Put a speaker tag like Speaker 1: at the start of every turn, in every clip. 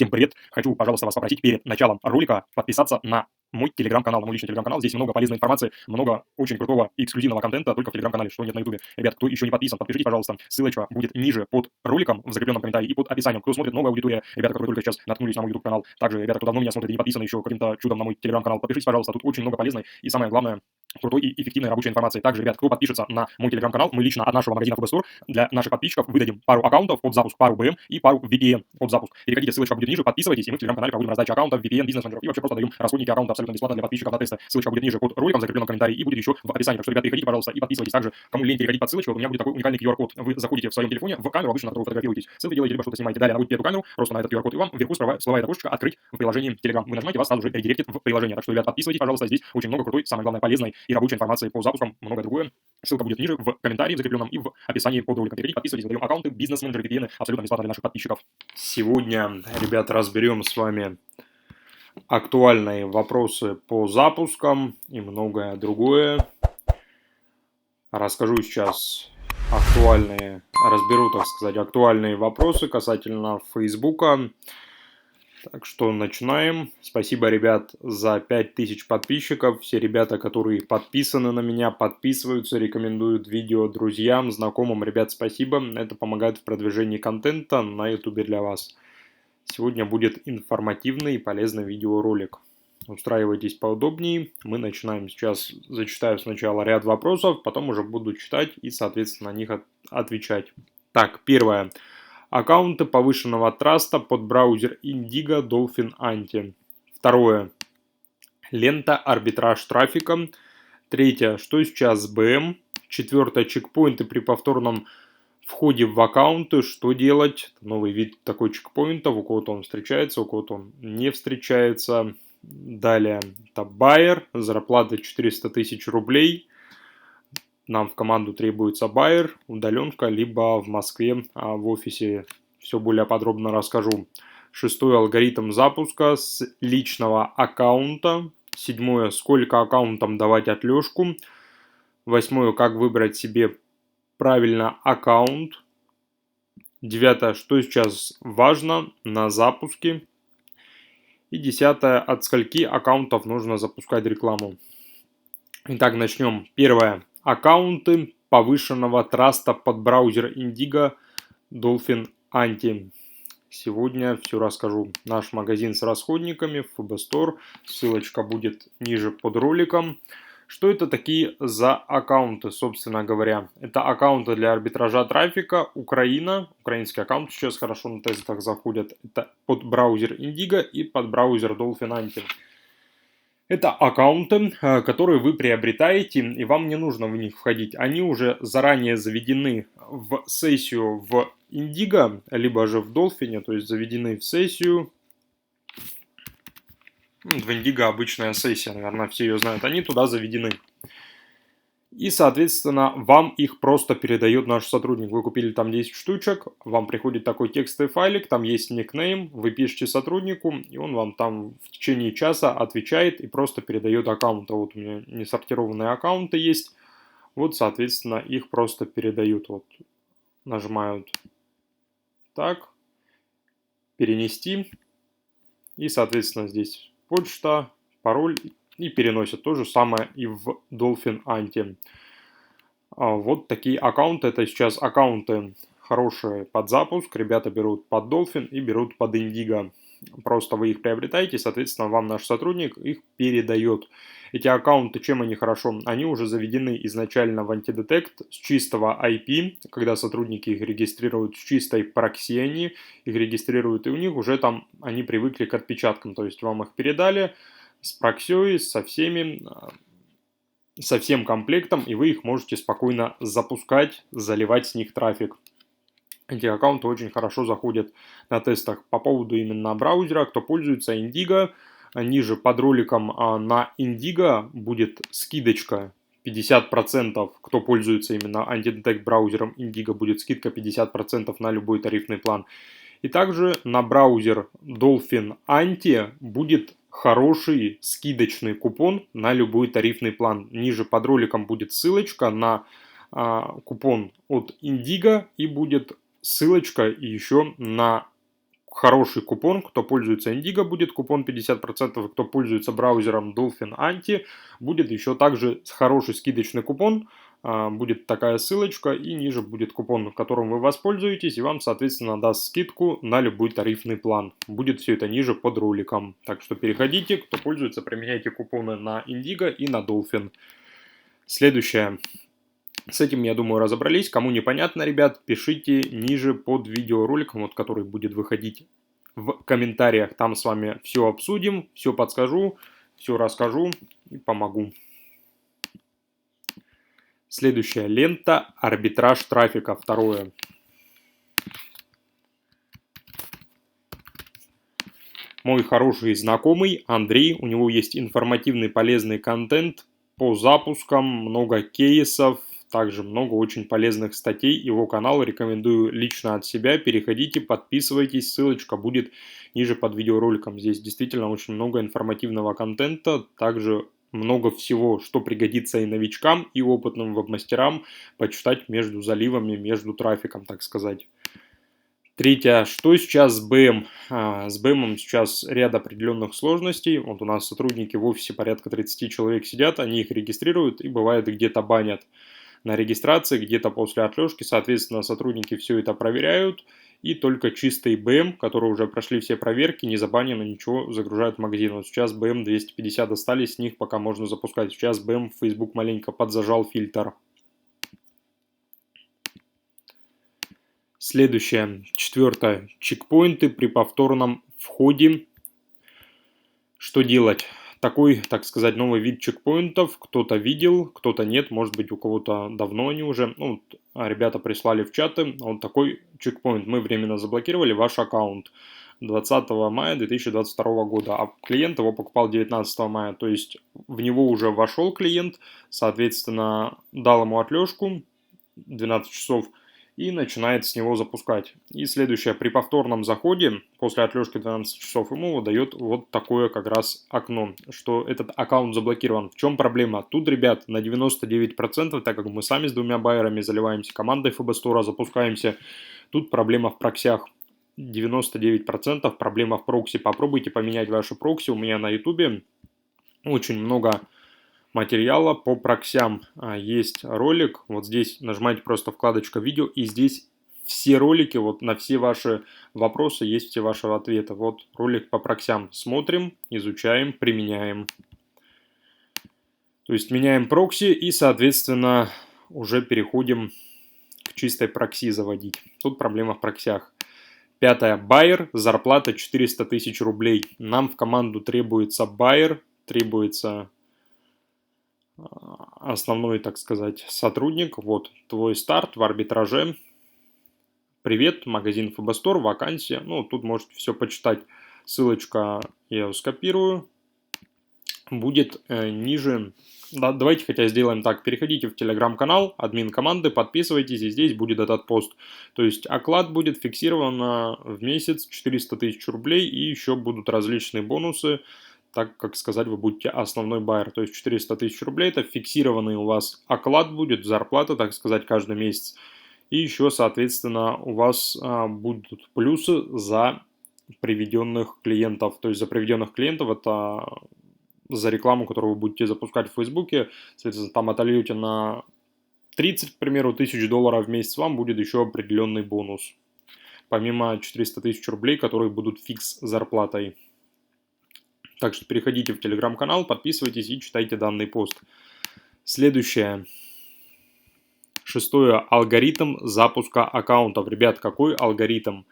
Speaker 1: Всем привет! Хочу, пожалуйста, вас попросить перед началом ролика подписаться на мой телеграм-канал, на мой личный телеграм-канал. Здесь много полезной информации, много очень крутого и эксклюзивного контента только в телеграм-канале, что нет на ютубе. Ребят, кто еще не подписан, подпишитесь, пожалуйста. Ссылочка будет ниже под роликом в закрепленном комментарии и под описанием. Кто смотрит, новая аудитория, ребята, которые только сейчас наткнулись на мой YouTube канал. Также, ребята, кто давно меня смотрит и не подписаны еще каким-то чудом на мой телеграм-канал, подпишитесь, пожалуйста. Тут очень много полезной и, самое главное, крутой и эффективной рабочей информации. Также, ребят, кто подпишется на мой телеграм-канал, мы лично от нашего магазина FB Store для наших подписчиков выдадим пару аккаунтов под запуск, пару БМ и пару VPN под запуск. Переходите, ссылочка будет ниже, подписывайтесь, и мы в телеграм-канале проводим раздачу аккаунтов, VPN, бизнес-менеджеров и вообще просто даем расходники аккаунта абсолютно бесплатно для подписчиков на тесты. Ссылочка будет ниже под роликом в закрепленном комментарии и будет еще в описании. Так что, ребят, переходите, пожалуйста, и подписывайтесь. Также, кому лень переходить по ссылочке, вот у меня будет такой уникальный QR-код. Вы заходите в своем телефоне в камеру, обычно на которую фотографируетесь, селфи делаете, либо что-то снимаете. Далее наводите эту камеру просто на этот QR-код, и вам вверху всплывает окошечко «Открыть в приложении Telegram». Вы нажимаете, вас сразу же редиректит в приложение. Так что, ребят, подписывайтесь, пожалуйста, здесь очень много крутой, самое главное, полезной и рабочей информации по запускам, многое другое. Ссылка будет ниже в комментарии в закрепленном и в описании под роликом. Переходите, подписывайтесь, задаем аккаунты, бизнес-менеджеры, VPN абсолютно бесплатно для наших подписчиков.
Speaker 2: Сегодня, ребят, разберем с вами актуальные вопросы по запускам и многое другое. Расскажу сейчас разберу, так сказать, актуальные вопросы касательно Фейсбука. Так что начинаем. Спасибо, ребят, за 5000 подписчиков. Все ребята, которые подписаны на меня, подписываются, рекомендуют видео друзьям, знакомым. Ребят, спасибо. Это помогает в продвижении контента на YouTube для вас. Сегодня будет информативный и полезный видеоролик. Устраивайтесь поудобнее. Мы начинаем. Сейчас зачитаю сначала ряд вопросов, потом уже буду читать и, соответственно, на них отвечать. Так, первое. Аккаунты повышенного траста под браузер Indigo Dolphin Anti. Второе. Лента арбитраж трафика. Третье. Что сейчас с БМ? Четвертое. Чекпоинты при повторном входе в аккаунты. Что делать? Новый вид такой чекпоинта. У кого-то он встречается, у кого-то он не встречается. Далее. Это байер. Зарплата 400 тысяч рублей. Нам в команду требуется байер, удаленка, либо в Москве, в офисе. Все более подробно расскажу. Шестое. Алгоритм запуска с личного аккаунта. Седьмое. Сколько аккаунтам давать отлежку. Восьмое. Как выбрать себе правильно аккаунт. Девятое. Что сейчас важно на запуске. И десятое. От скольки аккаунтов нужно запускать рекламу. Итак, начнем. Первое. Аккаунты повышенного траста под браузер Indigo Dolphin Anti. Сегодня все расскажу. Наш магазин с расходниками, FB Store. Ссылочка будет ниже под роликом. Что это такие за аккаунты, собственно говоря? Это аккаунты для арбитража трафика. Украина. Украинский аккаунт сейчас хорошо на тестах заходят. Это под браузер Indigo и под браузер Dolphin Anti. Это аккаунты, которые вы приобретаете, и вам не нужно в них входить. Они уже заранее заведены в сессию в Indigo, либо же в Dolphin, то есть заведены в сессию. В Indigo обычная сессия, наверное, все ее знают. Они туда заведены. И, соответственно, вам их просто передает наш сотрудник. Вы купили там 10 штучек, вам приходит такой текстовый файлик, там есть никнейм, вы пишете сотруднику, и он вам там в течение часа отвечает и просто передает аккаунты. Вот у меня несортированные аккаунты есть, вот, соответственно, их просто передают. Вот, нажимают так, перенести, и, соответственно, здесь почта, пароль. И переносят то же самое и в Dolphin Anti. Вот такие аккаунты. Это сейчас аккаунты хорошие под запуск. Ребята берут под Dolphin и берут под Indigo. Просто вы их приобретаете, соответственно, вам наш сотрудник их передает. Эти аккаунты, чем они хорошо? Они уже заведены изначально в антидетект с чистого IP, когда сотрудники их регистрируют с чистой прокси, они их регистрируют, и у них уже там они привыкли к отпечаткам. То есть вам их передали с проксией, со всем комплектом, и вы их можете спокойно запускать, заливать с них трафик. Эти аккаунты очень хорошо заходят на тестах. По поводу именно браузера, кто пользуется Indigo, ниже под роликом на Indigo будет скидочка 50%, кто пользуется именно антидетект браузером Indigo, будет скидка 50% на любой тарифный план. И также на браузер Dolphin Anti будет хороший скидочный купон на любой тарифный план. Ниже под роликом будет ссылочка на купон от Indigo и будет ссылочка еще на хороший купон. Кто пользуется Indigo, будет купон 50%, и кто пользуется браузером Dolphin Anti, будет еще также хороший скидочный купон. Будет такая ссылочка, и ниже будет купон, которым вы воспользуетесь, и вам, соответственно, даст скидку на любой тарифный план. Будет все это ниже под роликом. Так что переходите, кто пользуется, применяйте купоны на Indigo и на Dolphin. Следующее. С этим, я думаю, разобрались. Кому непонятно, ребят, пишите ниже под видеороликом, вот, который будет выходить в комментариях. Там с вами все обсудим, все подскажу, все расскажу и помогу. Следующая лента. Арбитраж трафика. Второе. Мой хороший знакомый Андрей. У него есть информативный полезный контент по запускам, много кейсов, также много очень полезных статей. Его канал рекомендую лично от себя. Переходите, подписывайтесь. Ссылочка будет ниже под видеороликом. Здесь действительно очень много информативного контента. Также много всего, что пригодится и новичкам, и опытным веб-мастерам почитать между заливами, между трафиком, так сказать. Третье. Что сейчас с БМ? С БМом сейчас ряд определенных сложностей. Вот у нас сотрудники в офисе порядка 30 человек сидят, они их регистрируют и бывает где-то банят на регистрации, где-то после отлежки. Соответственно, сотрудники все это проверяют. И только чистый БМ, которые уже прошли все проверки, не забанено, ничего, загружают в магазин. Вот сейчас БМ 250 остались, с них пока можно запускать. Сейчас БМ в Facebook маленько подзажал фильтр. Следующее, четвертое. Чекпоинты при повторном входе. Что делать? Такой, так сказать, новый вид чекпоинтов. Кто-то видел, кто-то нет. Может быть, у кого-то давно они уже. Ну, ребята прислали в чаты. Вот такой чекпоинт. Мы временно заблокировали ваш аккаунт 20 мая 2022 года. А клиент его покупал 19 мая. То есть в него уже вошел клиент. Соответственно, дал ему отлежку 12 часов. И начинает с него запускать. И следующее, при повторном заходе, после отлежки 12 часов, ему выдает вот такое как раз окно, что этот аккаунт заблокирован. В чем проблема? Тут, ребят, на 99%, так как мы сами с двумя байерами заливаемся, командой ФБ Store запускаемся, тут проблема в проксях. 99% проблема в прокси. Попробуйте поменять ваши прокси. У меня на YouTube очень много материала по проксям. Есть ролик, вот здесь нажимаете просто вкладочка видео, и здесь все ролики, вот на все ваши вопросы есть все ваши ответы. Вот ролик по проксям. Смотрим, изучаем, применяем. То есть меняем прокси и, соответственно, уже переходим к чистой прокси заводить. Тут проблема в проксях. Пятое. Байер. Зарплата 400 тысяч рублей. Нам в команду требуется байер, требуется основной, так сказать, сотрудник. Вот твой старт в арбитраже. Привет, магазин ФБ Store, вакансия. Ну, тут можете все почитать. Ссылочка я ее скопирую. Будет ниже. Да, давайте хотя сделаем так. Переходите в телеграм-канал, админ команды, подписывайтесь, и здесь будет этот пост. То есть оклад будет фиксирован в месяц 400 тысяч рублей, и еще будут различные бонусы. Так как сказать, вы будете основной байер. То есть 400 тысяч рублей это фиксированный у вас оклад будет, зарплата, так сказать, каждый месяц. И еще, соответственно, у вас будут плюсы за приведенных клиентов. То есть за приведенных клиентов это за рекламу, которую вы будете запускать в Фейсбуке. Соответственно, там отольете на 30, к примеру, тысяч долларов в месяц, вам будет еще определенный бонус. Помимо 400 тысяч рублей, которые будут фикс зарплатой. Так что переходите в телеграм-канал, подписывайтесь и читайте данный пост. Следующее. Шестое. Алгоритм запуска аккаунтов. Ребят, какой алгоритм?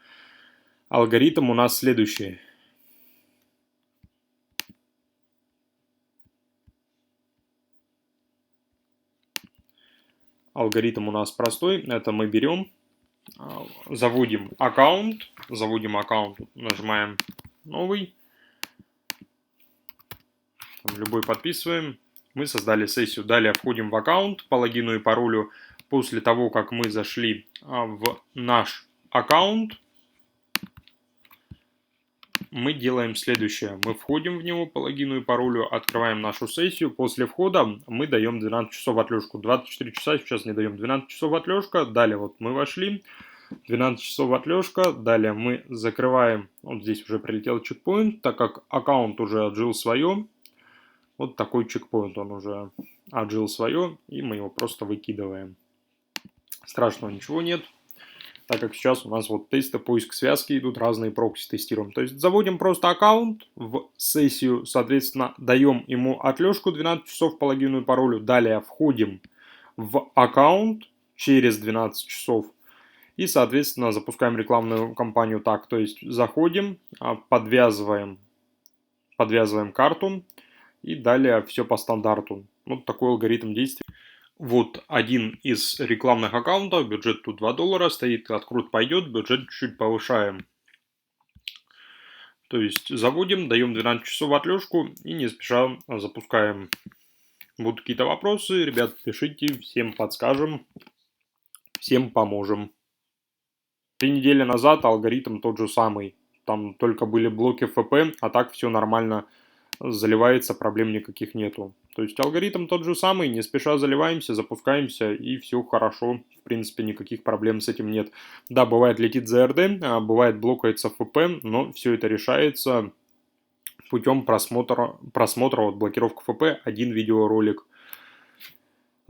Speaker 2: Алгоритм у нас следующий. Алгоритм у нас простой. Это мы берем, заводим аккаунт, нажимаем новый. Любой подписываем. Мы создали сессию. Далее входим в аккаунт по логину и паролю. После того, как мы зашли в наш аккаунт, мы делаем следующее. Мы входим в него по логину и паролю, открываем нашу сессию. После входа мы даем 12 часов отлежку. 24 часа сейчас не даем. 12 часов отлежка. Далее вот мы вошли. 12 часов отлежка. Далее мы закрываем, вот здесь уже прилетел чекпоинт, так как аккаунт уже отжил свое. Вот такой чекпоинт, он уже отжил свое, и мы его просто выкидываем. Страшного ничего нет, так как сейчас у нас вот тесты, поиск связки идут, разные прокси тестируем. То есть заводим просто аккаунт в сессию, соответственно, даем ему отлежку 12 часов по логину и паролю. Далее входим в аккаунт через 12 часов и, соответственно, запускаем рекламную кампанию так. То есть заходим, подвязываем карту и далее все по стандарту. Вот такой алгоритм действий. Вот один из рекламных аккаунтов, бюджет тут $2, стоит, открут пойдет, бюджет чуть-чуть повышаем. То есть заводим, даем 12 часов отлежку и не спеша запускаем. Будут какие-то вопросы, ребят, пишите, всем подскажем, всем поможем. 3 недели назад алгоритм тот же самый, там только были блоки ФП, а так все нормально заливается, проблем никаких нету. То есть алгоритм тот же самый, не спеша заливаемся, запускаемся и все хорошо. В принципе, никаких проблем с этим нет. Да, бывает летит ЗРД, бывает блокается ФП, но все это решается путем просмотра вот блокировка ФП, один видеоролик.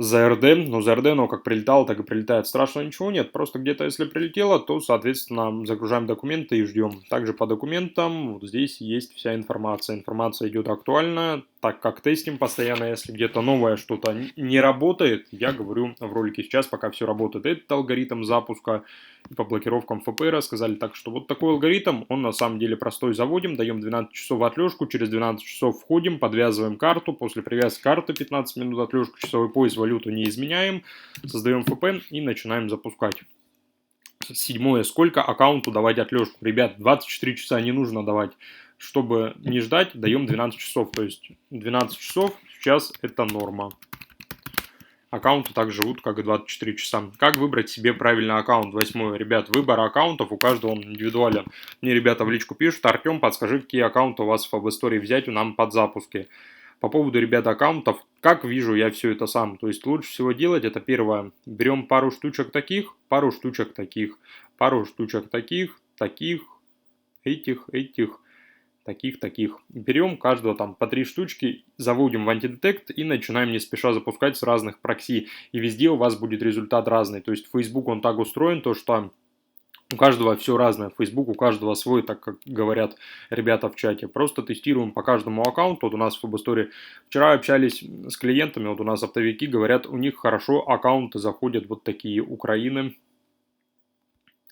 Speaker 2: ЗРД, но ЗРД, оно как прилетало, так и прилетает. Страшного ничего нет, просто где-то если прилетело, то, соответственно, загружаем документы и ждем. Также по документам вот здесь есть вся информация. Информация идет актуальная, так как тестим постоянно, если где-то новое что-то не работает, я говорю в ролике сейчас, пока все работает. Этот алгоритм запуска и по блокировкам ФП рассказали, так что вот такой алгоритм, он на самом деле простой. Заводим, даем 12 часов отлежку, через 12 часов входим, подвязываем карту, после привязки карты 15 минут отлежку, часовой пояс, валюту не изменяем, создаем ФП и начинаем запускать. Седьмое. Сколько аккаунту давать отлежку? Ребят, 24 часа не нужно давать. Чтобы не ждать, даем 12 часов. То есть 12 часов сейчас это норма. Аккаунты так живут, как и 24 часа. Как выбрать себе правильный аккаунт? 8. Ребят, выбор аккаунтов у каждого он индивидуален. Мне ребята в личку пишут: Артем, подскажи, какие аккаунты у вас в FabStory взять у нам под запуски. По поводу, ребят, аккаунтов, как вижу я все это сам. То есть лучше всего делать это первое. Берем пару штучек таких, пару штучек таких, пару штучек таких, этих, таких. Берем каждого там по 3 штучки, заводим в антидетект и начинаем не спеша запускать с разных прокси. И везде у вас будет результат разный. То есть Facebook он так устроен, то что у каждого все разное. Facebook у каждого свой, так как говорят ребята в чате. Просто тестируем по каждому аккаунту. Вот у нас в FabStory вчера общались с клиентами, вот у нас оптовики говорят, у них хорошо аккаунты заходят вот такие Украины.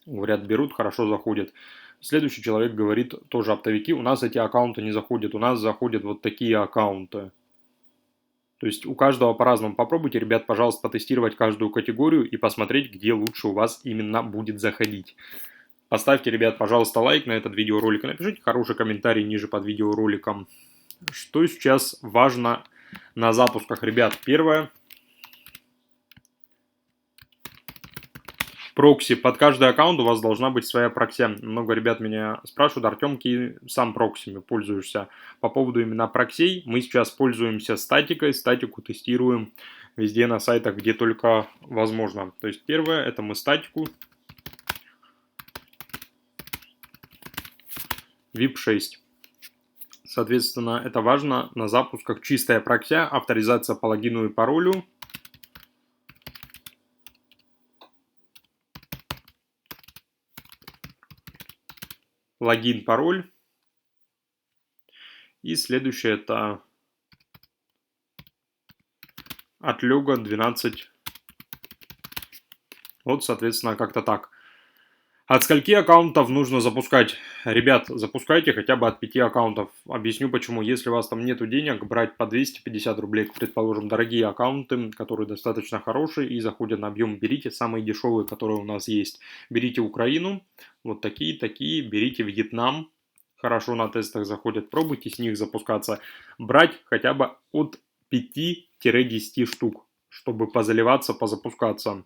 Speaker 2: Говорят, берут, хорошо заходят. Следующий человек говорит, тоже оптовики, у нас эти аккаунты не заходят, у нас заходят вот такие аккаунты. То есть у каждого по-разному. Попробуйте, ребят, пожалуйста, потестировать каждую категорию и посмотреть, где лучше у вас именно будет заходить. Поставьте, ребят, пожалуйста, лайк на этот видеоролик и напишите хороший комментарий ниже под видеороликом. Что сейчас важно на запусках, ребят? Первое. Прокси. Под каждый аккаунт у вас должна быть своя прокси. Много ребят меня спрашивают: Артем, сам проксиями пользуешься? По поводу именно проксей, мы сейчас пользуемся статикой. Статику тестируем везде на сайтах, где только возможно. То есть первое, это мы статику. VIP6. Соответственно, это важно на запусках. Чистая прокси, авторизация по логину и паролю. Логин, пароль. И следующее это отлега 12. Вот, соответственно, как-то так. От скольки аккаунтов нужно запускать? Ребят, запускайте хотя бы от 5 аккаунтов. Объясню почему. Если у вас там нету денег, брать по 250 рублей, предположим, дорогие аккаунты, которые достаточно хорошие и заходят на объем, берите самые дешевые, которые у нас есть. Берите Украину, вот такие, берите Вьетнам, хорошо на тестах заходят, пробуйте с них запускаться. Брать хотя бы от 5-10 штук, чтобы позаливаться, позапускаться.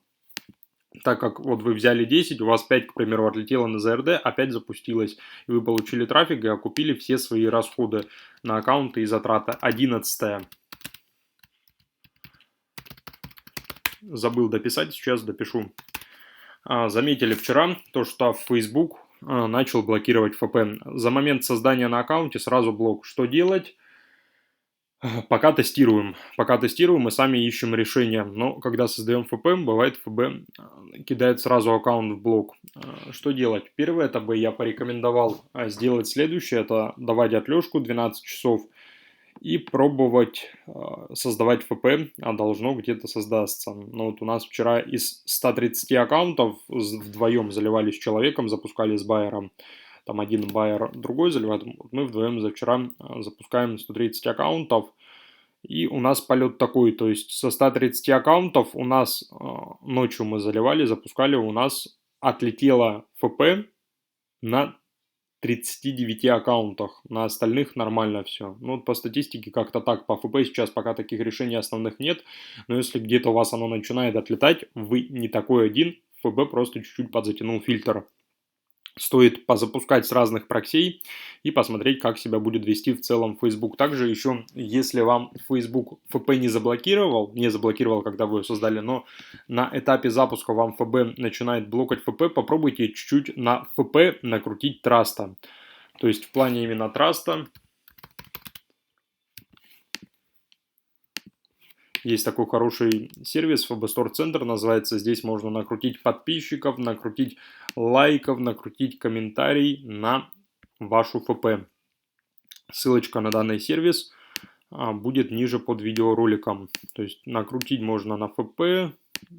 Speaker 2: Так как вот вы взяли 10, у вас 5, к примеру, отлетело на ЗРД, опять запустилось, и вы получили трафик и окупили все свои расходы на аккаунты и затраты. 11. Забыл дописать, сейчас допишу. Заметили вчера то, что Facebook начал блокировать VPN. За момент создания на аккаунте сразу блок. Что делать? Пока тестируем. Пока тестируем и сами ищем решение. Но когда создаем VPN, бывает ФБ кидает сразу аккаунт в блок. Что делать? Первое, это бы я порекомендовал сделать следующее. Это давать отлежку 12 часов и пробовать создавать VPN, а должно где-то создаться. Ну вот у нас вчера из 130 аккаунтов вдвоем заливались с человеком, запускали с байером. Там один байер другой заливает. Мы вдвоем за вчера запускаем 130 аккаунтов. И у нас полет такой, то есть со 130 аккаунтов у нас ночью мы заливали, запускали, у нас отлетело ФП на 39 аккаунтах, на остальных нормально все. Ну, вот по статистике как-то так, по ФП сейчас пока таких решений основных нет, но если где-то у вас оно начинает отлетать, вы не такой один, ФБ просто чуть-чуть подзатянул фильтр. Стоит позапускать с разных проксей и посмотреть, как себя будет вести в целом Facebook. Также еще, если вам Facebook FP не заблокировал, когда вы ее создали, но на этапе запуска вам FB начинает блокать FP, попробуйте чуть-чуть на FP накрутить траста. То есть в плане именно траста есть такой хороший сервис FB Store Center, называется. Здесь можно накрутить подписчиков, накрутить лайков, накрутить комментарий на вашу FP. Ссылочка на данный сервис будет ниже под видеороликом. То есть накрутить можно на FP,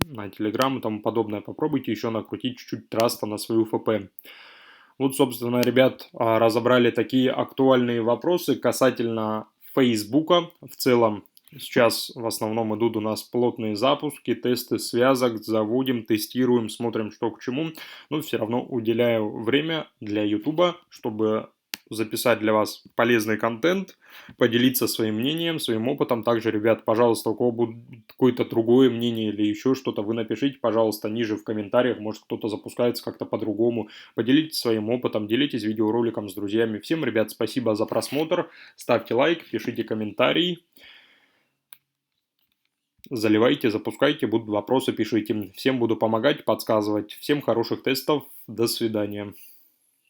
Speaker 2: на Telegram и тому подобное. Попробуйте еще накрутить чуть-чуть траста на свою FP. Вот, собственно, ребят, разобрали такие актуальные вопросы касательно Фейсбука. В целом, сейчас в основном идут у нас плотные запуски, тесты связок, заводим, тестируем, смотрим, что к чему. Но все равно уделяю время для YouTube, чтобы записать для вас полезный контент, поделиться своим мнением, своим опытом. Также, ребят, пожалуйста, у кого будет какое-то другое мнение или еще что-то, вы напишите, пожалуйста, ниже в комментариях. Может, кто-то запускается как-то по-другому. Поделитесь своим опытом, делитесь видеороликом с друзьями. Всем, ребят, спасибо за просмотр. Ставьте лайк, пишите комментарии. Заливайте, запускайте, будут вопросы, пишите. Всем буду помогать, подсказывать. Всем хороших тестов. До свидания.